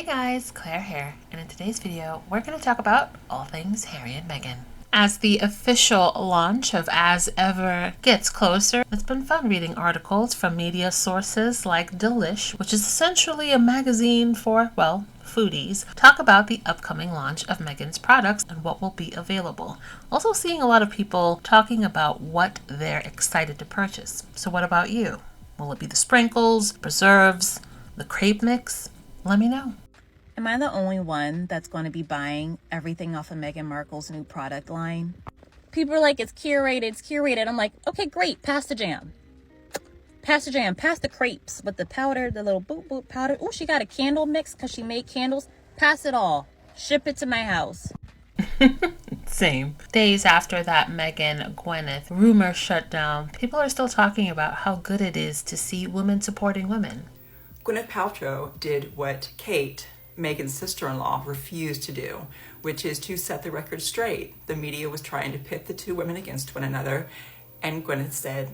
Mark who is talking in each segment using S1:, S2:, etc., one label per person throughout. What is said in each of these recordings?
S1: guys, Claire here, and in today's video, we're going to talk about all things Harry and Meghan. As the official launch of As Ever gets closer, it's been fun reading articles from media sources like Delish, which is essentially a magazine for, well, foodies, talk about the upcoming launch of Meghan's products and what will be available. Also seeing a lot of people talking about what they're excited to purchase. So what about you? Will it be the sprinkles, preserves, the crepe mix? Let me know.
S2: Am I the only one that's going to be buying everything off of Meghan Markle's new product line? People are like, it's curated. I'm like, okay, great. Pass the jam. Pass the jam. Pass the crepes with the powder, the little boop powder. Oh, she got a candle mix because she made candles. Pass it all. Ship it to my house.
S1: Same. Days after that Meghan Gwyneth rumor shut down, people are still talking about how good it is to see women supporting women.
S3: Gwyneth Paltrow did what Kate, Meghan's sister-in-law, refused to do, which is to set the record straight. The media was trying to pit the two women against one another, and Gwyneth said,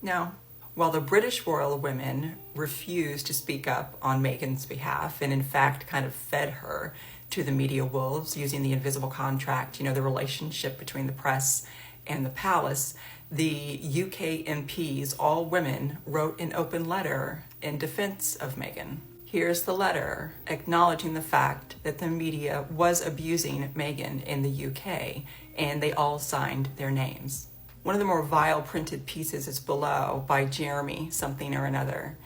S3: no. While the British royal women refused to speak up on Meghan's behalf, and in fact kind of fed her to the media wolves using the invisible contract, the relationship between the press and the palace, the UK MPs, all women, wrote an open letter in defense of Meghan. Here's the letter acknowledging the fact that the media was abusing Meghan in the UK, and they all signed their names. One of the more vile printed pieces is below by Jeremy something or another.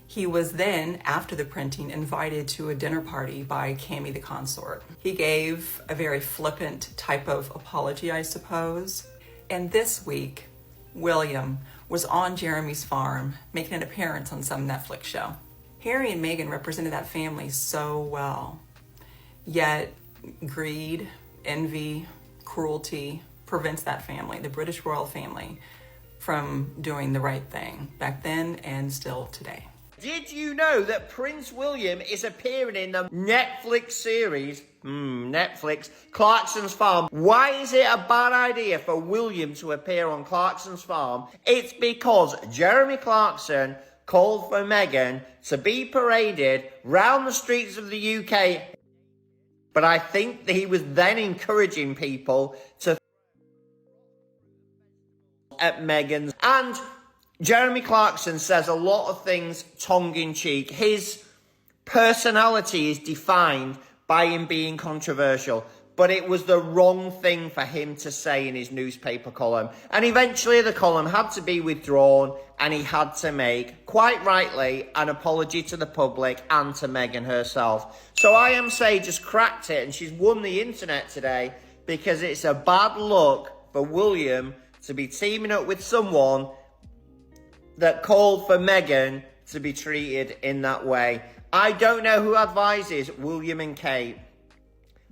S3: He was then, after the printing, invited to a dinner party by Cammy the consort. He gave a very flippant type of apology, I suppose. And this week, William was on Jeremy's farm making an appearance on some Netflix show. Harry and Meghan represented that family so well. Yet greed, envy, cruelty prevents that family, the British royal family, from doing the right thing back then and still today.
S4: Did you know that Prince William is appearing in the Netflix series, Netflix, Clarkson's Farm? Why is it a bad idea for William to appear on Clarkson's Farm? It's because Jeremy Clarkson called for Meghan to be paraded round the streets of the UK. But I think that he was then encouraging people to at Meghan's. And Jeremy Clarkson says a lot of things tongue-in-cheek. His personality is defined by him being controversial. But it was the wrong thing for him to say in his newspaper column. And eventually the column had to be withdrawn and he had to make, quite rightly, an apology to the public and to Meghan herself. So I Am Say just cracked it and she's won the internet today because it's a bad look for William to be teaming up with someone that called for Meghan to be treated in that way. I don't know who advises William and Kate,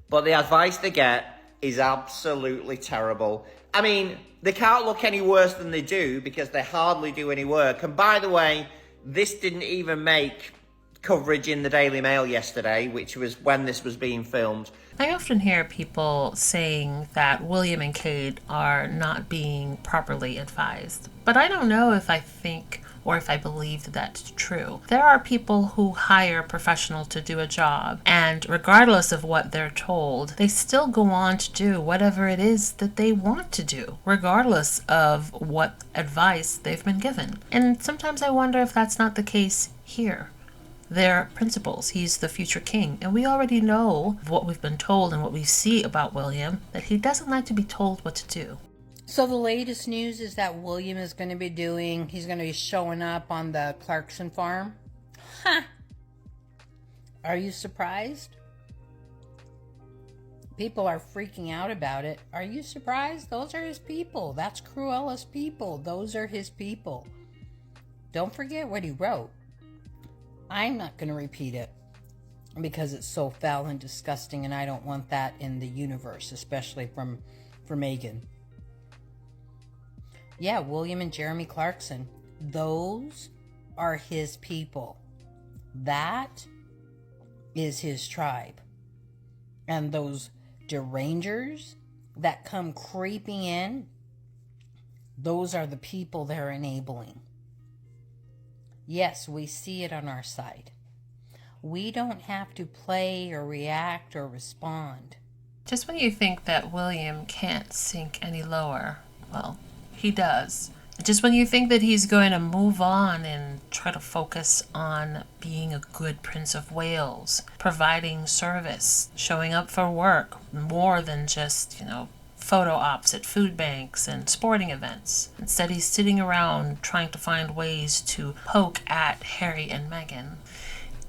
S4: but the advice they get is absolutely terrible. I mean, they can't look any worse than they do because they hardly do any work. And by the way, this didn't even make coverage in the Daily Mail yesterday, which was when this was being filmed.
S1: I often hear people saying that William and Kate are not being properly advised, but I don't know if I think or if I believe that that's true. There are people who hire a professional to do a job, and regardless of what they're told, they still go on to do whatever it is that they want to do, regardless of what advice they've been given. And sometimes I wonder if that's not the case here. They're principals. He's the future king. And we already know what we've been told and what we see about William, that he doesn't like to be told what to do.
S5: So the latest news is that William is going to be he's going to be showing up on the Clarkson farm. Huh. Are you surprised? People are freaking out about it. Are you surprised? Those are his people. That's Cruella's people. Those are his people. Don't forget what he wrote. I'm not going to repeat it because it's so foul and disgusting and I don't want that in the universe, especially for Meghan. Yeah, William and Jeremy Clarkson. Those are his people. That is his tribe. And those derangers that come creeping in, those are the people they're enabling. Yes, we see it on our side. We don't have to play or react or respond.
S1: Just when you think that William can't sink any lower, well, he does. Just when you think that he's going to move on and try to focus on being a good Prince of Wales, providing service, showing up for work, more than just, photo ops at food banks and sporting events. Instead, he's sitting around trying to find ways to poke at Harry and Meghan.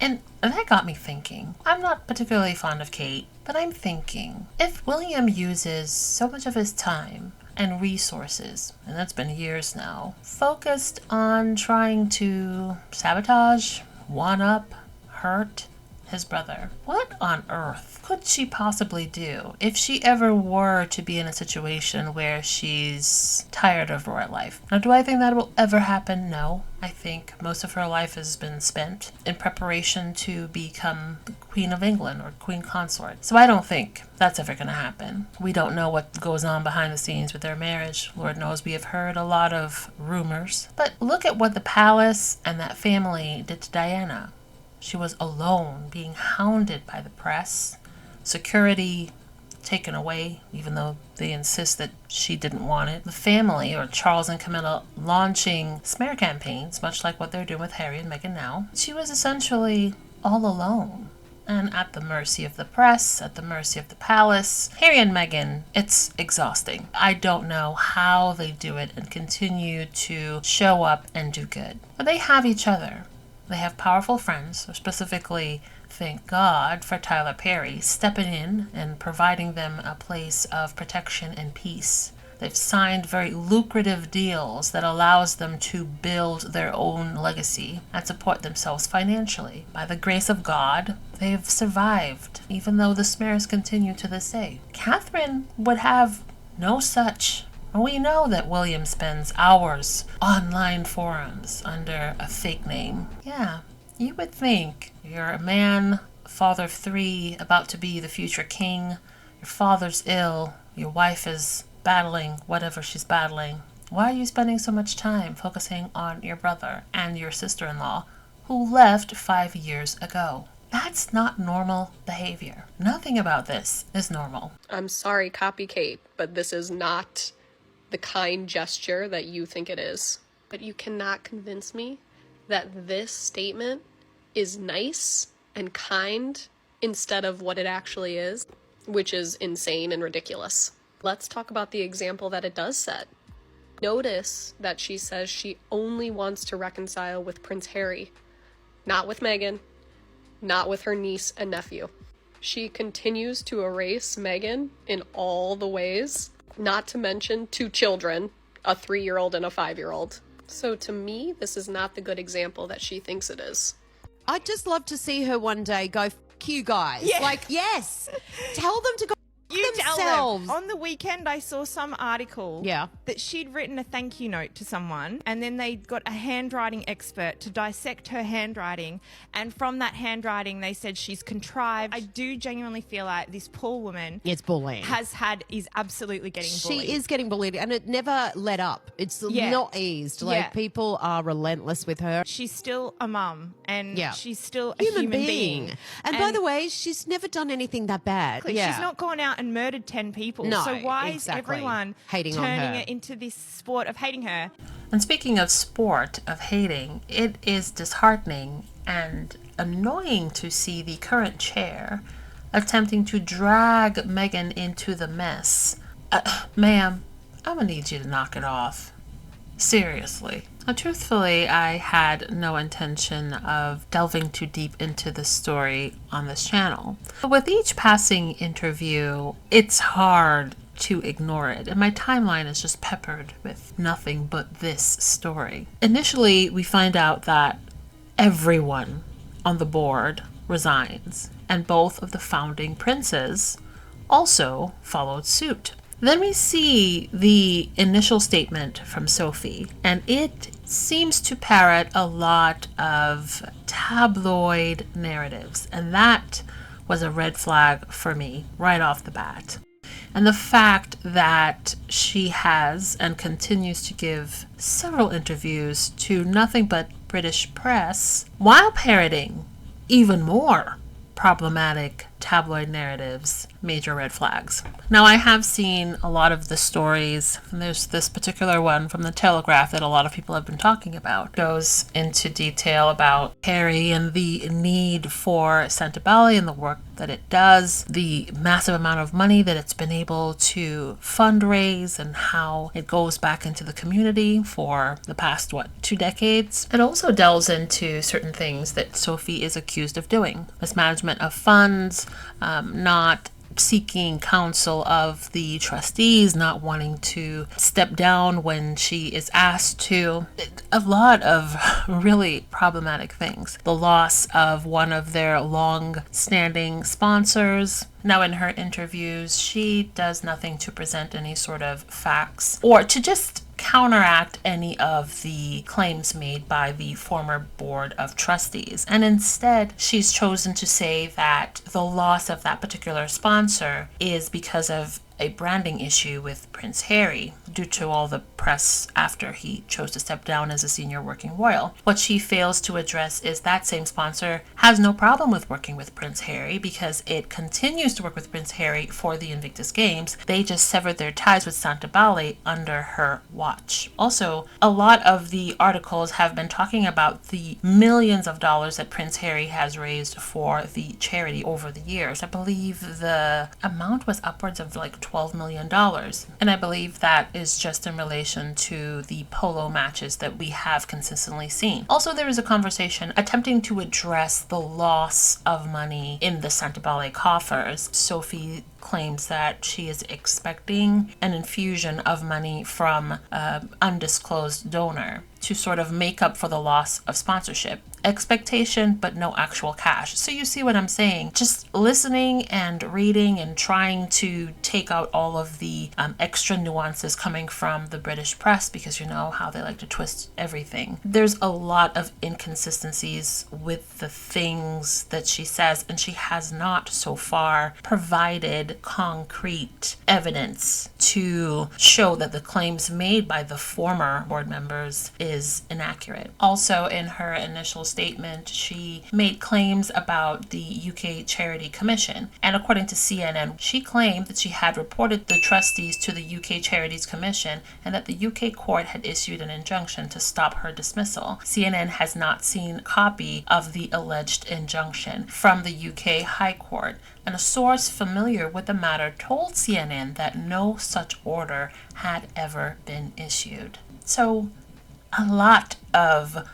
S1: And that got me thinking. I'm not particularly fond of Kate, but I'm thinking, if William uses so much of his time and resources, and that's been years now, focused on trying to sabotage, one-up, hurt his brother, what on earth could she possibly do if she ever were to be in a situation where she's tired of royal life? Now, do I think that will ever happen? No. I think most of her life has been spent in preparation to become the Queen of England or Queen Consort. So I don't think that's ever going to happen. We don't know what goes on behind the scenes with their marriage. Lord knows we have heard a lot of rumors. But look at what the palace and that family did to Diana. She was alone, being hounded by the press, security taken away, even though they insist that she didn't want it. The family, or Charles and Camilla, launching smear campaigns, much like what they're doing with Harry and Meghan now. She was essentially all alone and at the mercy of the press, at the mercy of the palace. Harry and Meghan, it's exhausting. I don't know how they do it and continue to show up and do good. But they have each other. They have powerful friends, specifically, thank God for Tyler Perry stepping in and providing them a place of protection and peace. They've signed very lucrative deals that allows them to build their own legacy and support themselves financially. By the grace of God, they've survived, even though the smears continue to this day. Catherine would have no such. We know that William spends hours online forums under a fake name. Yeah, you would think you're a man, father of 3, about to be the future king. Your father's ill. Your wife is battling whatever she's battling. Why are you spending so much time focusing on your brother and your sister-in-law who left 5 years ago? That's not normal behavior. Nothing about this is normal.
S6: I'm sorry, copy Kate, but this is not the kind gesture that you think it is. But you cannot convince me that this statement is nice and kind instead of what it actually is, which is insane and ridiculous. Let's talk about the example that it does set. Notice that she says she only wants to reconcile with Prince Harry, not with Meghan, not with her niece and nephew. She continues to erase Meghan in all the ways, not to mention 2 children, a 3-year-old and a 5-year-old. So to me, this is not the good example that she thinks it is.
S7: I'd just love to see her one day go, F you guys.
S8: Yeah.
S7: Like, yes. Tell them to go
S8: You
S7: themselves.
S8: tell them. On the weekend, I saw some article
S7: Yeah.
S8: that she'd written a thank you note to someone, and then they got a handwriting expert to dissect her handwriting, and from that handwriting, they said she's contrived. I do genuinely feel like this poor woman
S7: It's bullying.
S8: is absolutely getting bullied.
S7: She is getting bullied, and it never let up. It's
S8: Yeah.
S7: not eased. Like,
S8: Yeah.
S7: people are relentless with her.
S8: She's still a mum, and
S7: Yeah.
S8: she's still a human being.
S7: And by the way, she's never done anything that bad. Yeah.
S8: She's not gone out and murdered 10 people.
S7: No,
S8: so why
S7: exactly.
S8: is everyone
S7: Hating on
S8: turning
S7: her.
S8: it into this sport of hating her?
S1: And speaking of sport of hating, it is disheartening and annoying to see the current chair attempting to drag Meghan into the mess. Ma'am, I'm gonna need you to knock it off. Seriously. Now, truthfully, I had no intention of delving too deep into the story on this channel. But with each passing interview, it's hard to ignore it, and my timeline is just peppered with nothing but this story. Initially, we find out that everyone on the board resigns, and both of the founding princes also followed suit. Then we see the initial statement from Sophie, and it seems to parrot a lot of tabloid narratives, and that was a red flag for me right off the bat. And the fact that she has and continues to give several interviews to nothing but British press while parroting even more problematic tabloid narratives, major red flags. Now, I have seen a lot of the stories, and there's this particular one from the Telegraph that a lot of people have been talking about. It goes into detail about Harry and the need for Sentebale and the work that it does, the massive amount of money that it's been able to fundraise, and how it goes back into the community for the past, 2 decades. It also delves into certain things that Sophie is accused of doing: mismanagement of funds, not seeking counsel of the trustees, not wanting to step down when she is asked to. A lot of really problematic things. The loss of one of their long-standing sponsors. Now, in her interviews, she does nothing to present any sort of facts or to just counteract any of the claims made by the former board of trustees. And instead, she's chosen to say that the loss of that particular sponsor is because of a branding issue with Prince Harry due to all the press after he chose to step down as a senior working royal. What she fails to address is that same sponsor has no problem with working with Prince Harry because it continues to work with Prince Harry for the Invictus Games. They just severed their ties with Sentebale under her watch. Also, a lot of the articles have been talking about the millions of dollars that Prince Harry has raised for the charity over the years. I believe the amount was upwards of like $12 million. And I believe that is just in relation to the polo matches that we have consistently seen. Also, there is a conversation attempting to address the loss of money in the Sentebale coffers. Sophie claims that she is expecting an infusion of money from an undisclosed donor to sort of make up for the loss of sponsorship. Expectation, but no actual cash. So you see what I'm saying? Just listening and reading and trying to take out all of the extra nuances coming from the British press, because you know how they like to twist everything. There's a lot of inconsistencies with the things that she says, and she has not so far provided concrete evidence to show that the claims made by the former board members is inaccurate. Also, in her initial statement, she made claims about the UK Charity Commission, and according to CNN, she claimed that she had reported the trustees to the UK Charities Commission and that the UK court had issued an injunction to stop her dismissal. CNN has not seen a copy of the alleged injunction from the UK High Court, and a source familiar with the matter told CNN that no such order had ever been issued. So, a lot of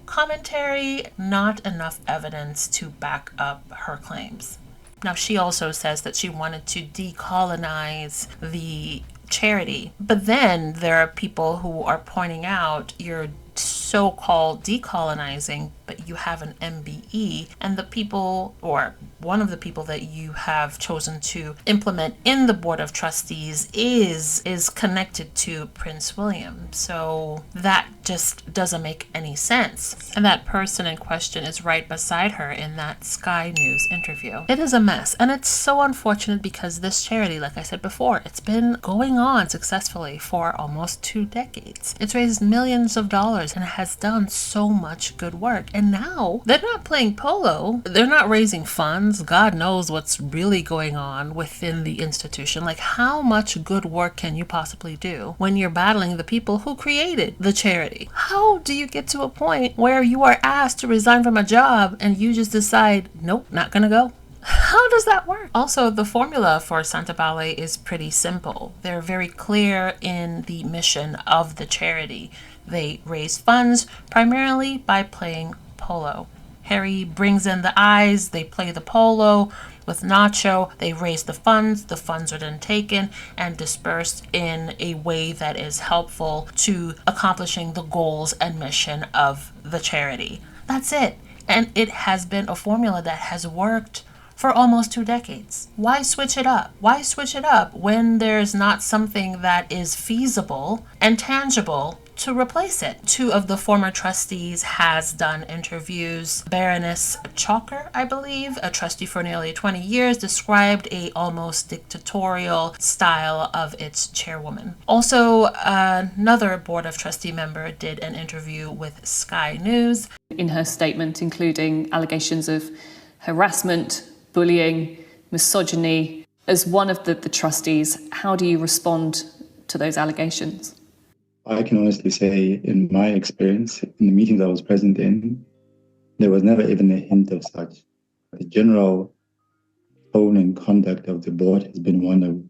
S1: commentary, not enough evidence to back up her claims. Now, she also says that she wanted to decolonize the charity, but then there are people who are pointing out you're so-called decolonizing, but you have an MBE, and the people, or one of the people that you have chosen to implement in the board of trustees is connected to Prince William. So that just doesn't make any sense. And that person in question is right beside her in that Sky News interview. It is a mess, and it's so unfortunate because this charity, like I said before, it's been going on successfully for almost 2 decades. It's raised millions of dollars and has done so much good work. And now they're not playing polo. They're not raising funds. God knows what's really going on within the institution. Like, how much good work can you possibly do when you're battling the people who created the charity? How do you get to a point where you are asked to resign from a job and you just decide, nope, not gonna go? How does that work? Also, the formula for Sentebale is pretty simple. They're very clear in the mission of the charity. They raise funds primarily by playing polo. Harry brings in the eyes, they play the polo with Nacho, they raise the funds are then taken and dispersed in a way that is helpful to accomplishing the goals and mission of the charity. That's it. And it has been a formula that has worked for almost 2 decades. Why switch it up? Why switch it up when there's not something that is feasible and tangible to replace it. Two of the former trustees has done interviews. Baroness Chalker, I believe, a trustee for nearly 20 years, described a almost dictatorial style of its chairwoman. Also, another Board of Trustee member did an interview with Sky News.
S9: In her statement, including allegations of harassment, bullying, misogyny. As one of the trustees, how do you respond to those allegations?
S10: I can honestly say, in my experience, in the meetings I was present in, there was never even a hint of such. The general tone and conduct of the board has been one of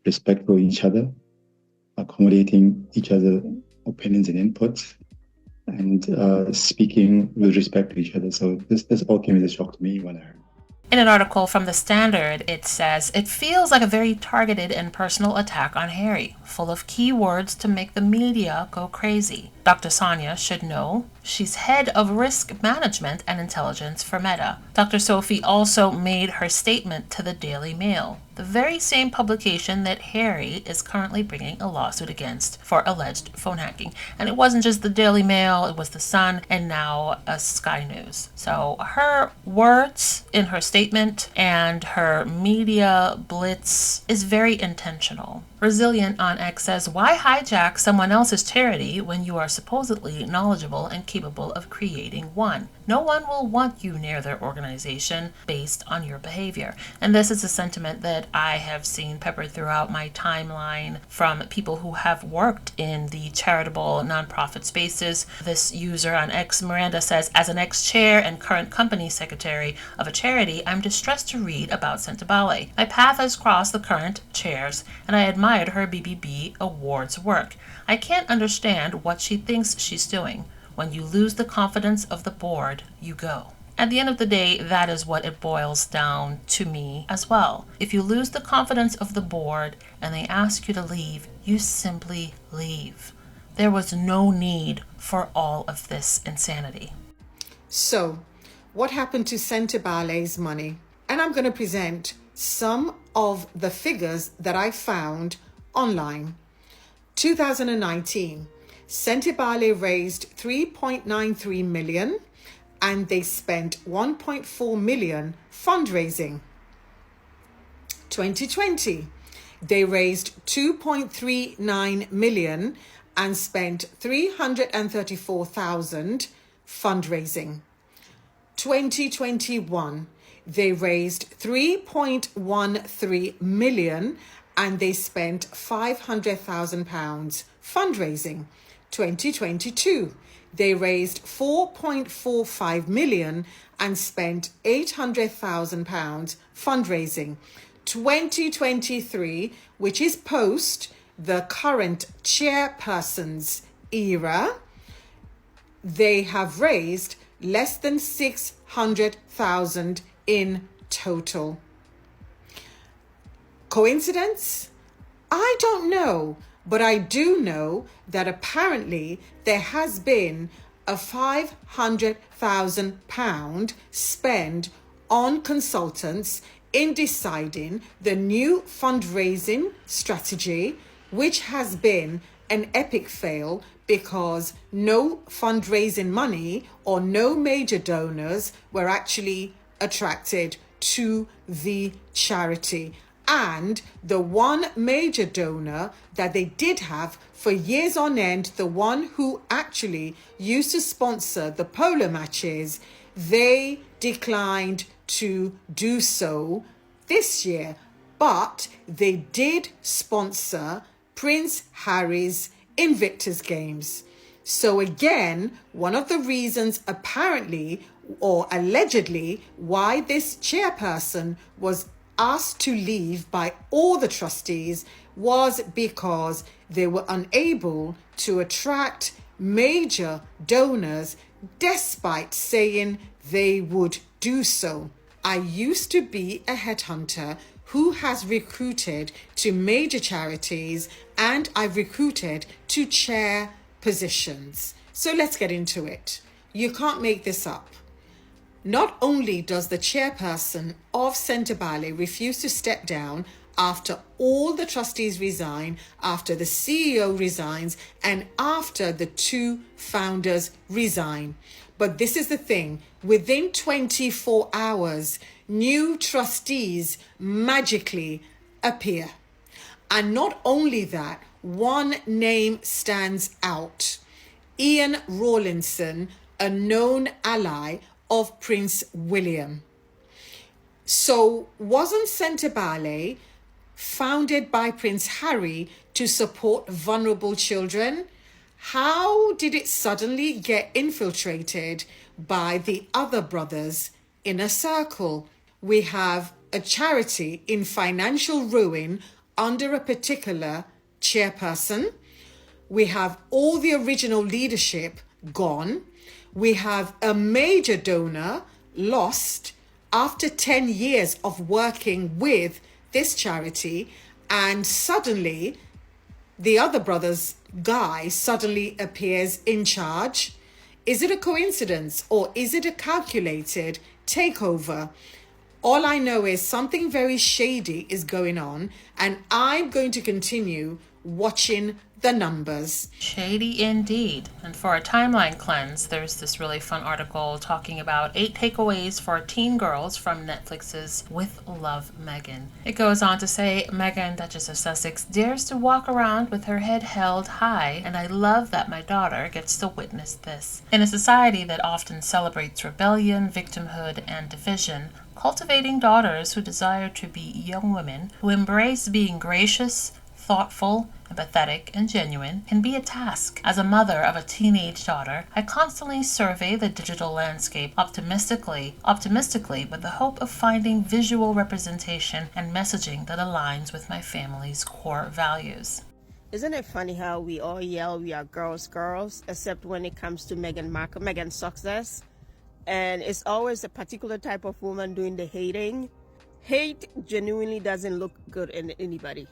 S10: respect for each other, accommodating each other's opinions and inputs, and speaking with respect to each other. So this all came as a shock to me when I heard.
S1: In an article from The Standard, it says, "It feels like a very targeted and personal attack on Harry, full of keywords to make the media go crazy. Dr. Sonia should know. She's head of risk management and intelligence for Meta." Dr. Sophie also made her statement to the Daily Mail, the very same publication that Harry is currently bringing a lawsuit against for alleged phone hacking. And it wasn't just the Daily Mail, it was the Sun, and now Sky News. So her words in her statement and her media blitz is very intentional. Resilient on X says, "Why hijack someone else's charity when you are supposedly knowledgeable and capable of creating one? No one will want you near their organization based on your behavior." And this is a sentiment that I have seen peppered throughout my timeline from people who have worked in the charitable nonprofit spaces. This user on X, Miranda, says, "As an ex-chair and current company secretary of a charity, I'm distressed to read about Sentebale. My path has crossed the current chairs, and I admired her BBB Awards work. I can't understand what she thinks she's doing. When you lose the confidence of the board, you go." At the end of the day, that is what it boils down to me as well. If you lose the confidence of the board and they ask you to leave, you simply leave. There was no need for all of this insanity.
S11: So, what happened to Sentebale's money? And I'm going to present some of the figures that I found online. 2019, Sentebale raised 3.93 million and they spent 1.4 million fundraising. 2020, they raised 2.39 million and spent 334,000 fundraising. 2021, they raised 3.13 million and they spent £500,000 fundraising. 2022, they raised 4.45 million and spent £800,000 fundraising. 2023, which is post the current chairperson's era, they have raised less than 600,000 in total. Coincidence? I don't know, but I do know that apparently there has been a £500,000 spent on consultants in deciding the new fundraising strategy, which has been an epic fail because no fundraising money or no major donors were actually attracted to the charity. And the one major donor that they did have for years on end, the one who actually used to sponsor the polo matches, they declined to do so this year. But they did sponsor Prince Harry's Invictus Games. So again, one of the reasons apparently or allegedly why this chairperson was asked to leave by all the trustees was because they were unable to attract major donors despite saying they would do so. I used to be a headhunter who has recruited to major charities and I've recruited to chair positions. So let's get into it. You can't make this up. Not only does the chairperson of Sentebale refuse to step down after all the trustees resign, after the CEO resigns, and after the two founders resign. But this is the thing, within 24 hours, new trustees magically appear. And not only that, one name stands out. Ian Rawlinson, a known ally of Prince William. So wasn't Sentebale founded by Prince Harry to support vulnerable children? How did it suddenly get infiltrated by the other brothers' inner circle? We have a charity in financial ruin under a particular chairperson. We have all the original leadership gone. We have a major donor lost after 10 years of working with this charity, and suddenly the other brother's guy suddenly appears in charge. Is it a coincidence or is it a calculated takeover? All I know is something very shady is going on, and I'm going to continue watching the numbers.
S1: Shady indeed. And for a timeline cleanse, there's this really fun article talking about 8 takeaways for teen girls from Netflix's With Love, Meghan. It goes on to say, Meghan, Duchess of Sussex, dares to walk around with her head held high, and I love that my daughter gets to witness this. In a society that often celebrates rebellion, victimhood, and division, cultivating daughters who desire to be young women who embrace being gracious, thoughtful, empathetic, and genuine can be a task. As a mother of a teenage daughter, I constantly survey the digital landscape optimistically with the hope of finding visual representation and messaging that aligns with my family's core values.
S12: Isn't it funny how we all yell we are girls, except when it comes to Meghan Markle, Meghan's success? And it's always a particular type of woman doing the hating. Hate genuinely doesn't look good in anybody.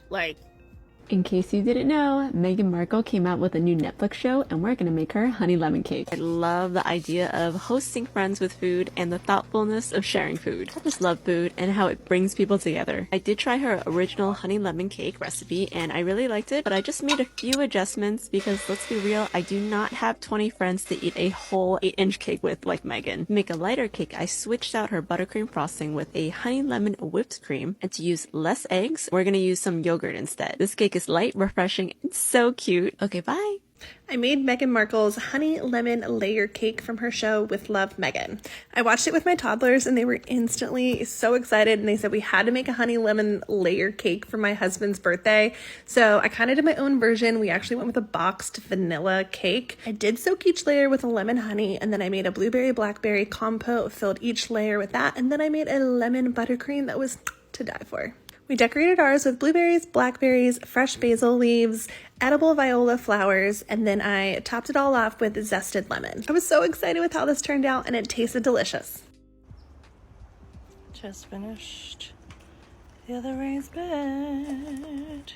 S13: In case you didn't know, Meghan Markle came out with a new Netflix show, and we're gonna make her honey lemon cake. I love the idea of hosting friends with food and the thoughtfulness of sharing food. I just love food and how it brings people together. I did try her original honey lemon cake recipe and I really liked it, but I just made a few adjustments because let's be real, I do not have 20 friends to eat a whole 8-inch cake with like Meghan. To make a lighter cake, I switched out her buttercream frosting with a honey lemon whipped cream, and to use less eggs, we're gonna use some yogurt instead. This cake is light, refreshing, and so cute. Okay, bye.
S14: I made Meghan Markle's honey lemon layer cake from her show With Love, Meghan. I watched it with my toddlers and they were instantly so excited, and they said we had to make a honey lemon layer cake for my husband's birthday. So I kind of did my own version. We actually went with a boxed vanilla cake. I did soak each layer with a lemon honey, and then I made a blueberry blackberry compote, filled each layer with that, and then I made a lemon buttercream that was to die for. We decorated ours with blueberries, blackberries, fresh basil leaves, edible viola flowers, and then I topped it all off with zested lemon. I was so excited with how this turned out, and it tasted delicious.
S15: Just finished the other rais's bed.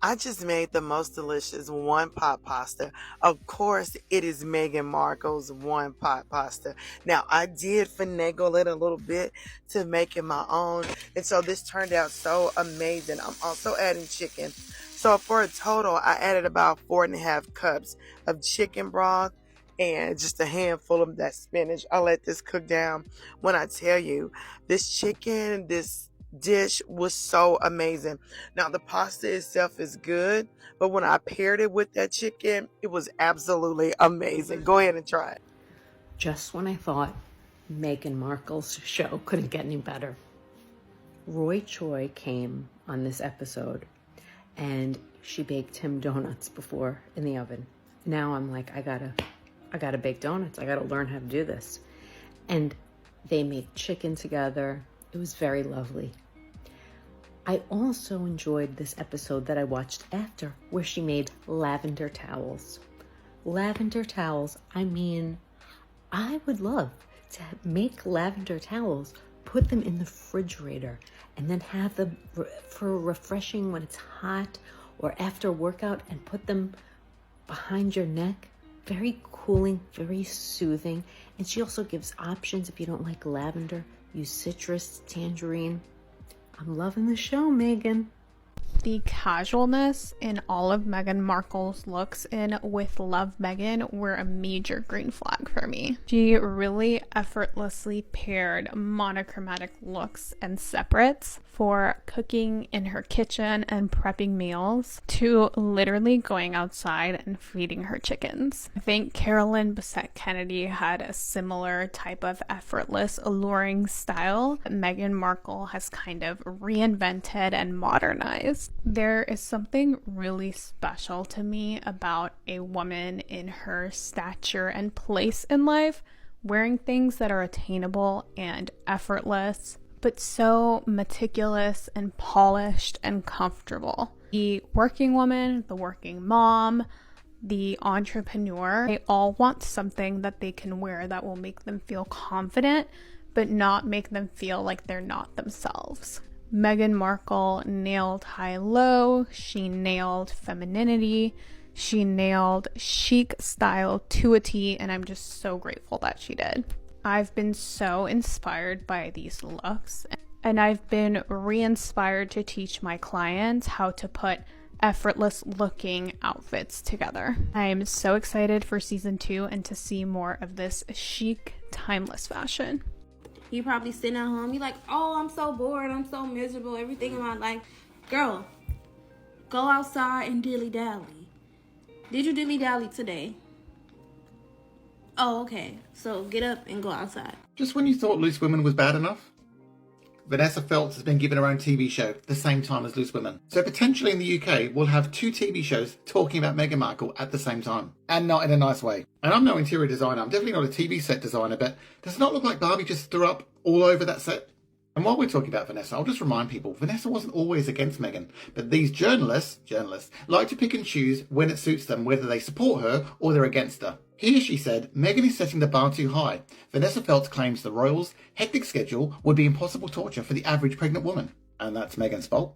S16: I just made the most delicious one-pot pasta. Of course, it is Meghan Markle's one-pot pasta. Now, I did finagle it a little bit to make it my own, and so this turned out so amazing. I'm also adding chicken. So for a total, I added about 4.5 cups of chicken broth and just a handful of that spinach. I'll let this cook down. When I tell you, this chicken, this dish was so amazing. Now the pasta itself is good, but when I paired it with that chicken, it was absolutely amazing. Go ahead and try it.
S17: Just when I thought Meghan Markle's show couldn't get any better, Roy Choi came on this episode and she baked him donuts before in the oven. Now I'm like, I gotta bake donuts. I gotta learn how to do this. And they made chicken together. It was very lovely. I also enjoyed this episode that I watched after, where she made lavender towels. Lavender towels, I mean, I would love to make lavender towels, put them in the refrigerator, and then have them for refreshing when it's hot or after workout, and put them behind your neck. Very cooling, very soothing. And she also gives options. If you don't like lavender, use citrus, tangerine. I'm loving the show, Meghan.
S18: The casualness in all of Meghan Markle's looks in With Love Meghan were a major green flag for me. She really effortlessly paired monochromatic looks and separates for cooking in her kitchen and prepping meals to literally going outside and feeding her chickens. I think Carolyn Bessette Kennedy had a similar type of effortless, alluring style that Meghan Markle has kind of reinvented and modernized. There is something really special to me about a woman in her stature and place in life wearing things that are attainable and effortless, but so meticulous and polished and comfortable. The working woman, the working mom, the entrepreneur, they all want something that they can wear that will make them feel confident, but not make them feel like they're not themselves. Meghan Markle nailed high-low, she nailed femininity, she nailed chic style to a T, and I'm just so grateful that she did. I've been so inspired by these looks, and I've been re-inspired to teach my clients how to put effortless looking outfits together. I am so excited for season 2 and to see more of this chic, timeless fashion.
S19: You probably sitting at home, you're like, oh, I'm so bored, I'm so miserable, everything in my life. Girl, go outside and dilly-dally. Did you dilly-dally today? Oh, okay. So get up and go outside.
S20: Just when you thought Loose Women was bad enough, Vanessa Feltz has been given her own TV show at the same time as Loose Women. So potentially in the UK, we'll have 2 TV shows talking about Meghan Markle at the same time. And not in a nice way. And I'm no interior designer, I'm definitely not a TV set designer, but does it not look like Barbie just threw up all over that set? And while we're talking about Vanessa, I'll just remind people, Vanessa wasn't always against Meghan, but these journalists like to pick and choose when it suits them, whether they support her or they're against her. Here she said, Meghan is setting the bar too high. Vanessa Feltz claims the royals' hectic schedule would be impossible torture for the average pregnant woman. And that's Meghan's fault.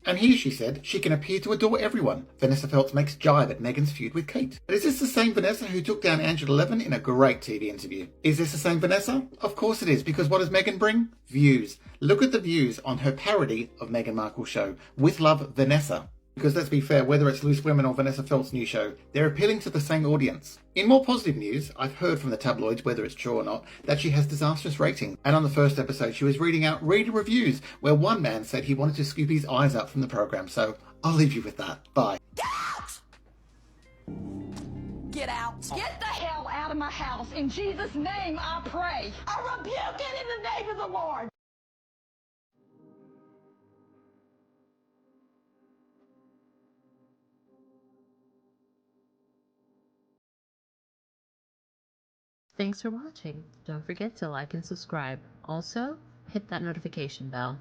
S20: And here she said, she can appear to adore everyone. Vanessa Feltz makes jibe at Meghan's feud with Kate. But is this the same Vanessa who took down Angela Levin in a great TV interview? Is this the same Vanessa? Of course it is, because what does Meghan bring? Views. Look at the views on her parody of Meghan Markle's show, With Love, Vanessa. Because let's be fair, whether it's Loose Women or Vanessa Feltz's new show, they're appealing to the same audience. In more positive news, I've heard from the tabloids, whether it's true or not, that she has disastrous ratings. And on the first episode, she was reading out reader reviews, where one man said he wanted to scoop his eyes out from the program. So I'll leave you with that. Bye.
S21: Get out! Get out. Get the hell out of my house. In Jesus' name, I pray. I rebuke it in the name of the Lord.
S22: Thanks for watching. Don't forget to like and subscribe. Also, hit that notification bell.